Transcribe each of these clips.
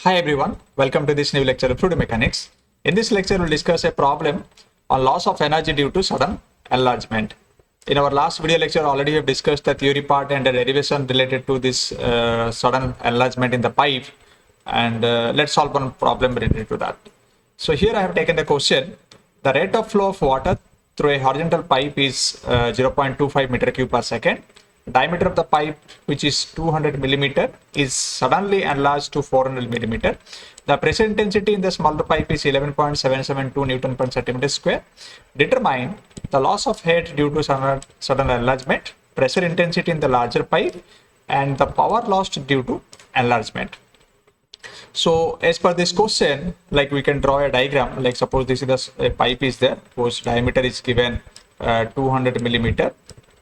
Hi everyone, welcome to this new lecture of fluid mechanics. In this lecture, we'll discuss a problem on loss of energy due to sudden enlargement. In our last video lecture, already we have discussed the theory part and the derivation related to this sudden enlargement in the pipe. And let's solve one problem related to that. So here I have taken the question. The rate of flow of water through a horizontal pipe is 0.25 meter cube per second. Diameter of the pipe, which is 200 millimeter, is suddenly enlarged to 400 millimeter. The pressure intensity in the smaller pipe is 11.772 Newton per centimeter square. Determine the loss of head due to sudden enlargement, pressure intensity in the larger pipe, and the power lost due to enlargement. So as per this question, like we can draw a diagram. Like suppose this is a pipe is there, whose diameter is given 200 millimeter,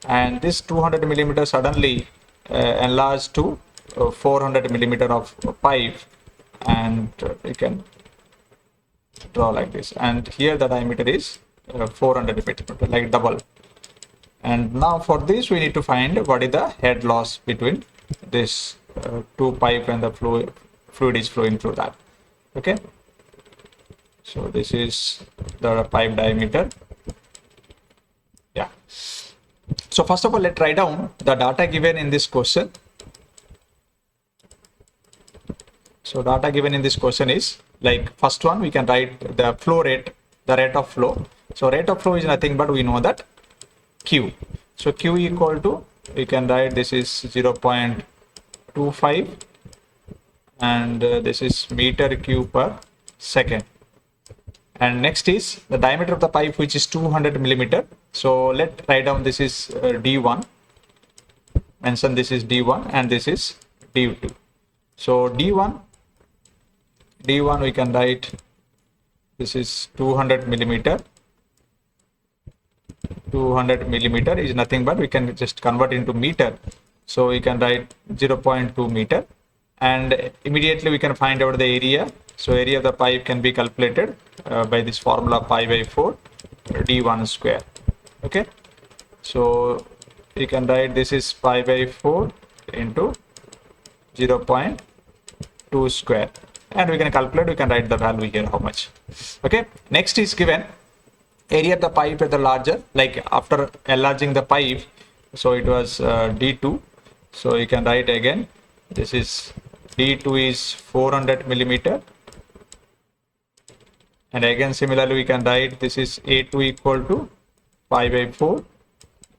and this 200 millimeter suddenly enlarged to 400 millimeter of pipe, and we can draw like this. And here the diameter is 400 millimeter, like double. And now for this we need to find what is the head loss between this two pipe and the fluid is flowing through that. Okay, so this is the pipe diameter. Yeah, so first of all, let's write down the data given in this question. So data given in this question is, like, first one we can write the flow rate, the rate of flow. So rate of flow is nothing but we know that Q. So Q equal to, we can write this is 0.25 and this is meter cube per second. And next is the diameter of the pipe, which is 200 millimeter. So let's write down this is D1. Mention this is D1 and this is D2. So D1 we can write this is 200 millimeter. 200 millimeter is nothing but we can just convert into meter. So we can write 0.2 meter, and immediately we can find out the area. So area of the pipe can be calculated by this formula pi by 4 d1 square. Okay, so we can write this is pi by 4 into 0.2 square, and we can calculate, we can write the value here how much. Okay, next is given area of the pipe at the larger, like after enlarging the pipe, so it was d2. So you can write again, this is d2 is 400 millimeter, and again similarly we can write this is a2 equal to pi by 4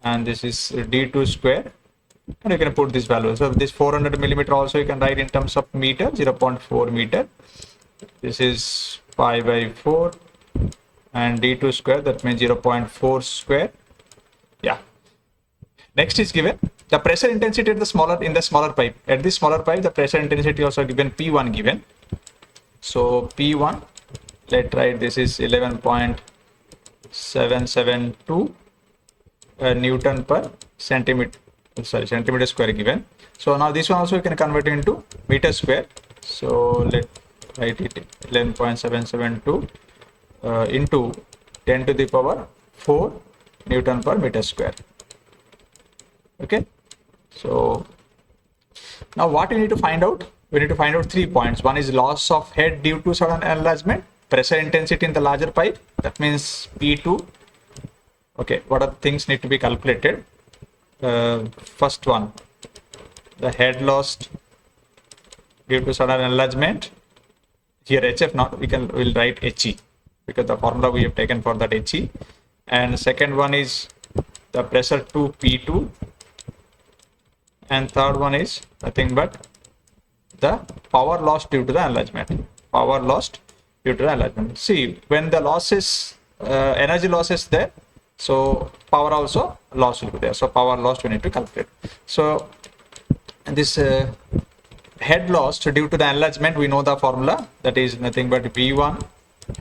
and this is d2 square, and you can put this value. So this 400 millimeter also you can write in terms of meter, 0.4 meter. This is pi by 4 and d2 square, that means 0.4 square. Yeah, next is given the pressure intensity at the smaller pipe. At this smaller pipe, the pressure intensity also given P1 given. So P1, let's write this is 11.772 Newton per centimeter square given. So now this one also you can convert into meter square. So let's write it 11.772 into 10 to the power 4 Newton per meter square. Okay, so now what we need to find out? We need to find out 3 points. One is loss of head due to sudden enlargement, pressure intensity in the larger pipe, that means P2. Okay, what are the things need to be calculated? First one, the head lost due to sudden enlargement. Here HF not, we'll write HE because the formula we have taken for that HE. And second one is the pressure to P2. And third one is nothing but the power lost due to the enlargement. Power lost due to the enlargement. See, when the losses, energy loss is there, so power also loss will be there. So power lost we need to calculate. So this head lost due to the enlargement, we know the formula, that is nothing but V1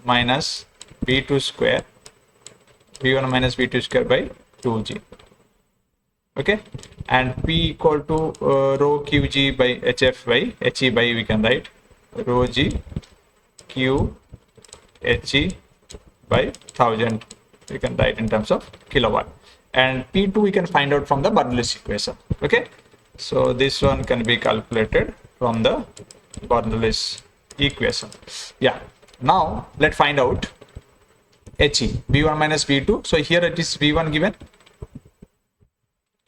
minus V2 square. V1 minus V2 square by 2G. Okay, and P equal to rho QG by HF by HE by, we can write rho G Q HE by 1000, we can write in terms of kilowatt. And P2 we can find out from the Bernoulli's equation. Okay, so this one can be calculated from the Bernoulli's equation. Yeah. Now let's find out HE, V1 minus V2. So here it is V1 given.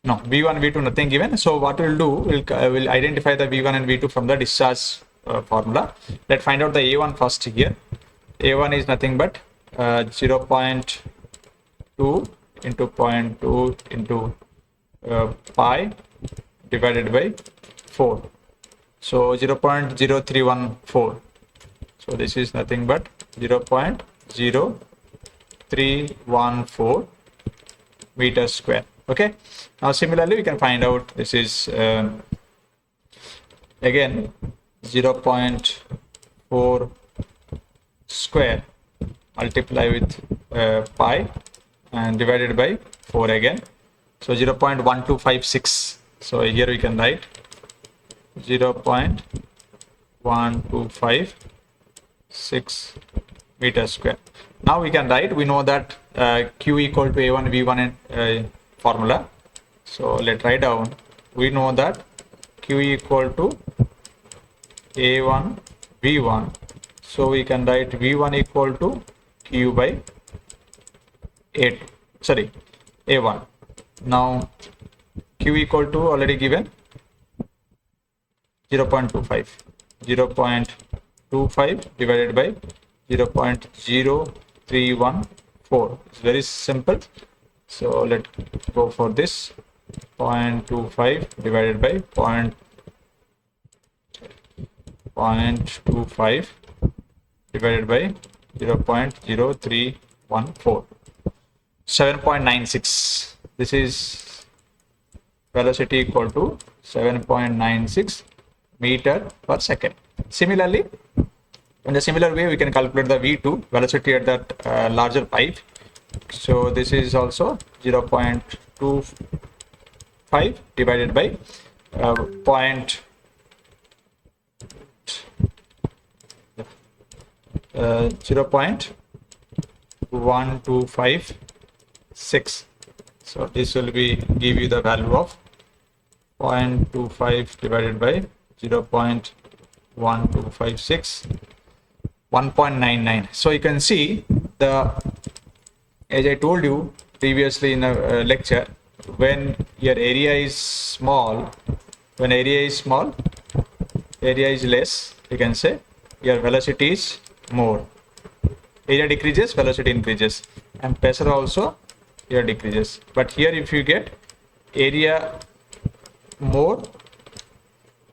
No, V1, V2 nothing given. So what we'll do, we'll identify the V1 and V2 from the discharge formula. Let's find out the A1 first here. A1 is nothing but 0.2 into 0.2 into pi divided by 4. So 0.0314. So this is nothing but 0.0314 meters square. Okay. Now similarly we can find out this is again 0.4 square multiply with pi and divided by 4 again. So 0.1256. So here we can write 0.1256 meters square. Now we can write, we know that Q equal to A1 V1 and formula. So let's write down, we know that Q equal to A1 V1. So we can write V1 equal to Q by A1. Now Q equal to already given 0.25. 0.25 divided by 0.0314. It's very simple. So let's go for this. 0.25 divided by 0.25 divided by 0.0314. 7.96. This is velocity equal to 7.96 meter per second. Similarly, in a similar way, we can calculate the V2 velocity at that larger pipe. So this is also 0.25 divided by 0.1256. So this will be give you the value of 0.25 divided by 0.1256, 1.99. So you can see the, as I told you previously in a lecture, when your area is small, area is less, you can say your velocity is more. Area decreases, velocity increases, and pressure also here decreases. But here if you get area more,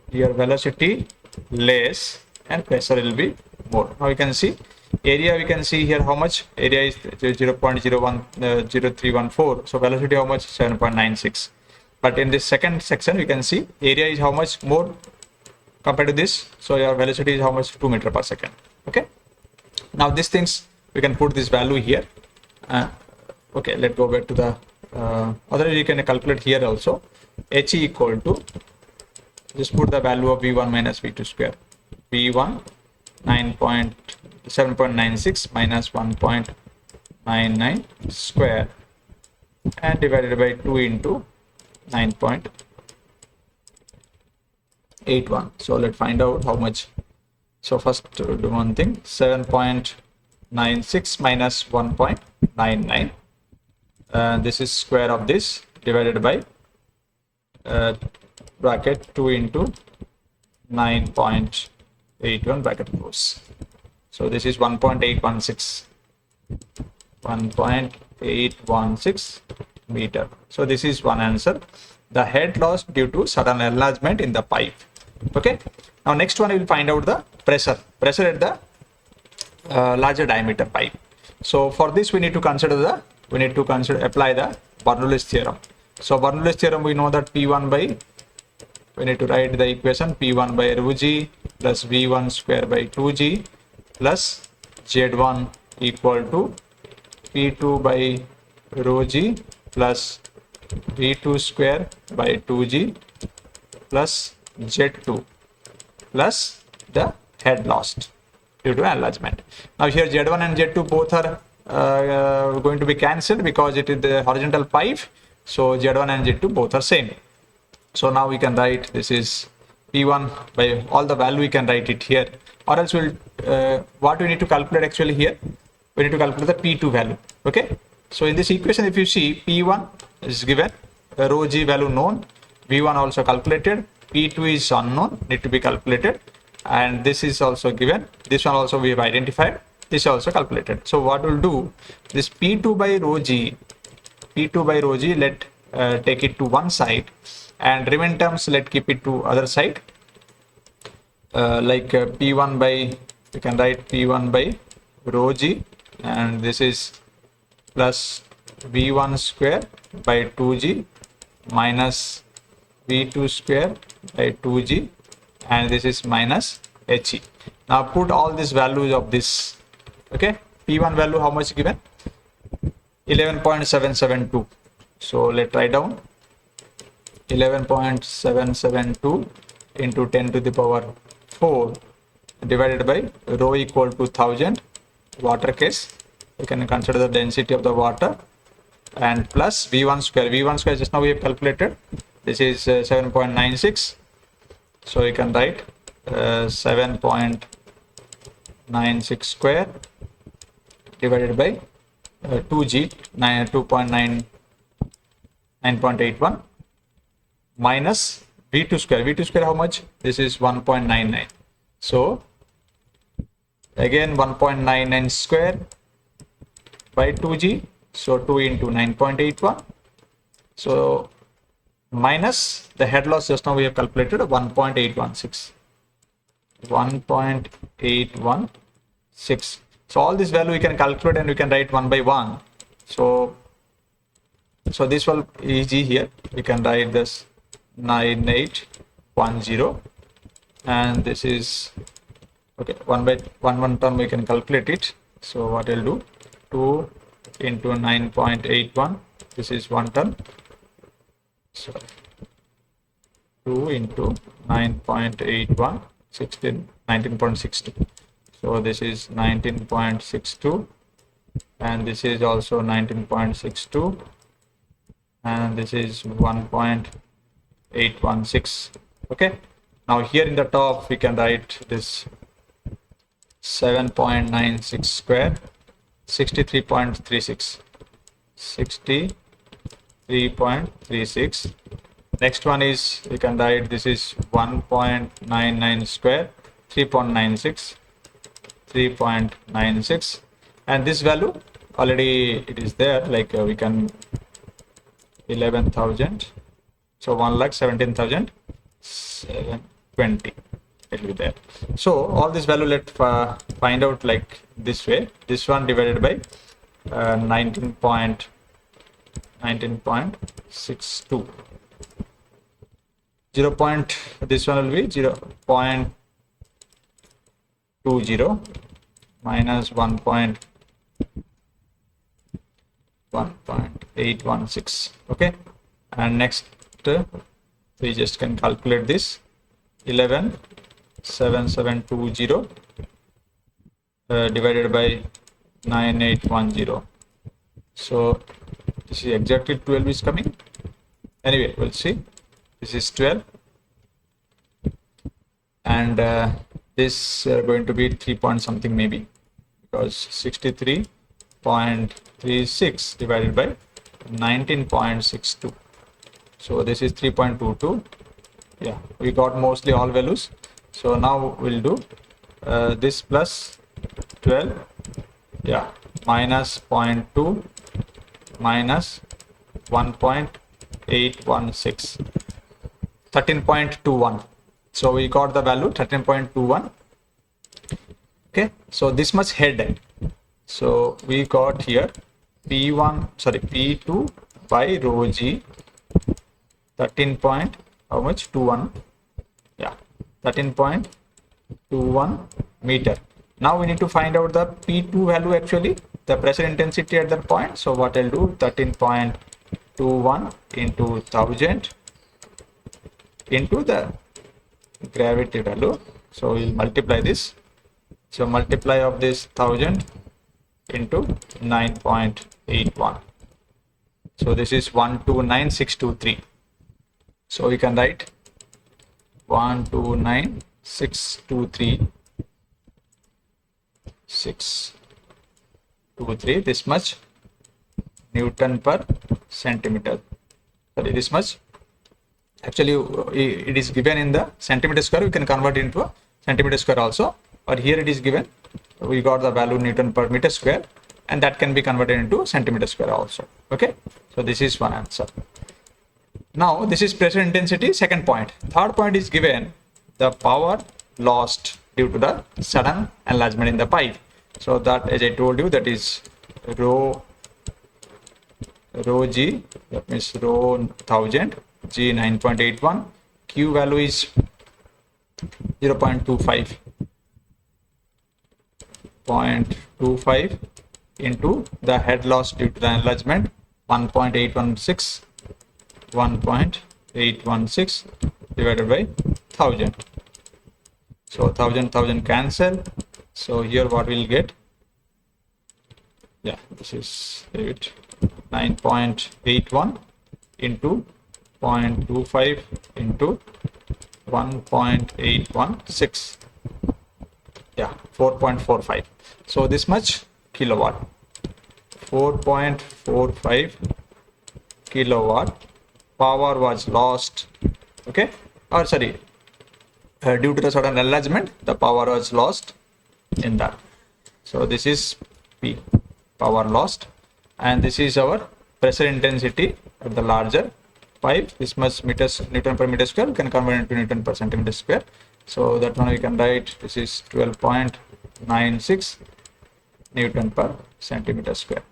your velocity less, and pressure will be more. Now you can see area, we can see here how much area is 0.0314. So velocity how much? 7.96. But in this second section we can see area is how much more compared to this. So your velocity is how much? 2 meter per second. Okay. Now these things we can put this value here. Okay, let's go back to the other. You can calculate here also. H equal to, just put the value of V1 minus V2 square. V1 7.96 minus 1.99 square and divided by 2 into 9.81. So let's find out how much. So first do one thing, 7.96 minus 1.99. This is square of this divided by bracket 2 into 9.81 bracket close. So this is 1.816 meter. So this is one answer. The head loss due to sudden enlargement in the pipe. Okay. Now next one we will find out the pressure at the larger diameter pipe. So for this we need to apply the Bernoulli's theorem. So Bernoulli's theorem, we know that P1 by, we need to write the equation P1 by rho g plus V1 square by 2g plus Z1 equal to P2 by rho g plus V2 square by 2g plus Z2 plus the head lost due to enlargement. Now here Z1 and Z2 both are going to be cancelled because it is the horizontal pipe. So Z1 and Z2 both are same. So now we can write this is P P1 by all the value we can write it here, or else we'll what we need to calculate actually here, we need to calculate the P2 value. Okay, so in this equation if you see, P1 is given, rho g value known, V1 also calculated, P2 is unknown, need to be calculated, and this is also given, this one also we have identified, this is also calculated. So what we'll do, this P2 by rho g, let take it to one side, and remaining terms let keep it to other side, like P1 by, you can write P1 by rho g, and this is plus V1 square by 2g minus V2 square by 2g, and this is minus he. Now put all these values of this. Okay, P1 value how much given? 11.772. So let's write down 11.772 into 10 to the power 4 divided by rho equal to 1000, water case. We can consider the density of the water, and plus V1 square. V1 square just now we have calculated. This is 7.96. So you can write 7.96 square divided by 2g, 9.81 minus V2 square. V2 square how much? This is 1.99. So again 1.99 square by 2g, so 2 into 9.81. So minus the head loss just now we have calculated 1.816. 1.816. So all this value we can calculate and we can write one by one. So this will easy here. We can write this 9810, and this is okay, one term we can calculate it. So what I'll do, 2 into 9.81, this is one term. So 2 into 9.81, 19.62. So this is 19.62, and this is also 19.62, and this is 1.816. Okay, now here in the top we can write this 7.96 square, 63.36, 63.36. Next one is, we can write this is 1.99 square, 3.96, 3.96, and this value already it is there, like we can 11,000, so 1,17,720 it will be there. So all this value let find out like this way, this one divided by 19.62, 0. This one will be 0.20 minus 1.816. okay, and next we just can calculate this 11.7720 divided by 9810. So this is exactly 12 is coming. Anyway, we'll see. This is 12, and this going to be 3 point something maybe, because 63.36 divided by 19.62. So this is 3.22. Yeah, we got mostly all values. So now we'll do this plus 12, yeah, minus 0.2 minus 1.816, 13.21. So we got the value 13.21. okay, so this much head. So we got here P2 by rho g, 13 point how much, 21, yeah, 13.21 meter. Now we need to find out the P2 value, actually the pressure intensity at that point. So what I'll do, 13.21 into 1000 into the gravity value. So we'll multiply this. So multiply of this 1000 into 9.81. So this is 129623. So we can write 129,623 this much Newton per centimeter. Sorry, this much. Actually, it is given in the centimeter square. We can convert into a centimeter square also. But here it is given. We got the value Newton per meter square, and that can be converted into centimeter square also. Okay. So this is one answer. Now this is pressure intensity. Second point. Third point is given the power lost due to the sudden enlargement in the pipe. So that, as I told you, that is rho g, that means rho 1000, g 9.81, q value is 0.25 into the head loss due to the enlargement 1.816 divided by 1000. So 1000 cancel. So here what we'll get? Yeah, this is it. 9.81 into 0.25 into 1.816. Yeah, 4.45. So this much kilowatt. 4.45 kilowatt power was lost. Okay, or sorry, due to the sudden enlargement, the power was lost in that. So this is P, power lost, and this is our pressure intensity at the larger pipe. This much Newton per meter square. We can convert into Newton per centimeter square. So that one we can write, this is 12.96 Newton per centimeter square.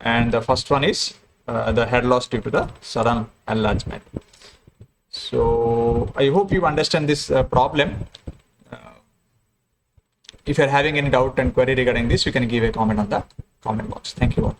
And the first one is the head loss due to the sudden enlargement. So I hope you understand this problem. If you're having any doubt and query regarding this, you can give a comment on the comment box. Thank you all.